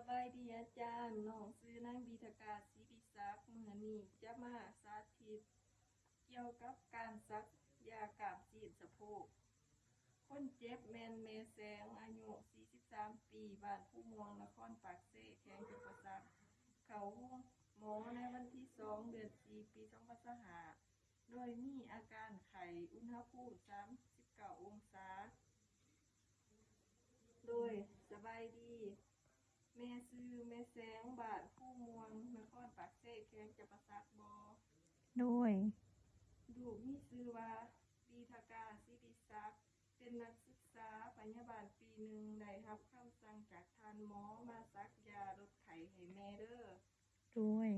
บายดีอาจารย์น้องซื้อนางบีทกาศรีดิศักดิ์มื้อนี้จะมาสาธิตเกี่ยวกับการซักยากามจีนสะโพกคนเจ็บแมนเมแสงอายุ 43 ปีบ้านผู้ม่วงนครปากเซ่แขวงจำปาสักเขาหมอในวันที่ 2 เดือน 4 ปี 2025โดยมีอาการไข้อุณหภูมิ 39 องศา โดยสบายดีแม่ซื้อแม่แสงบาทผู้มวงนครปากเซ่แขวงจำปาสักด้วยดูกมีซื้อว่าบีทกาศิริศักดิ์เป็นนักศึกษาพยาบาลปีหนึ่งได้รับคำสั่งจากท่านหมอมาซักยาลดไข้ให้แม่เด้อด้วย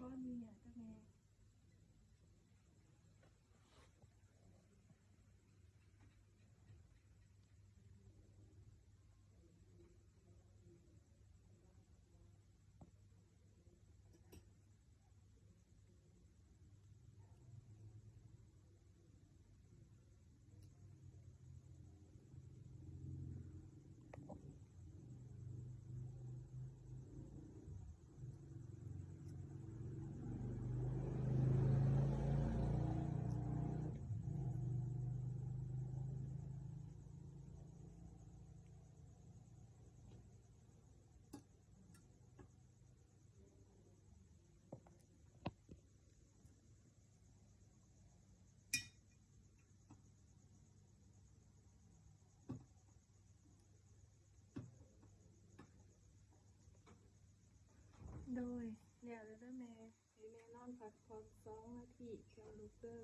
ออนุญาตจ้ะแม่ โดยแล้วเด้อแม่ให้แม่นอนพักผ่อน2 นาทีแถวลูกเด้อ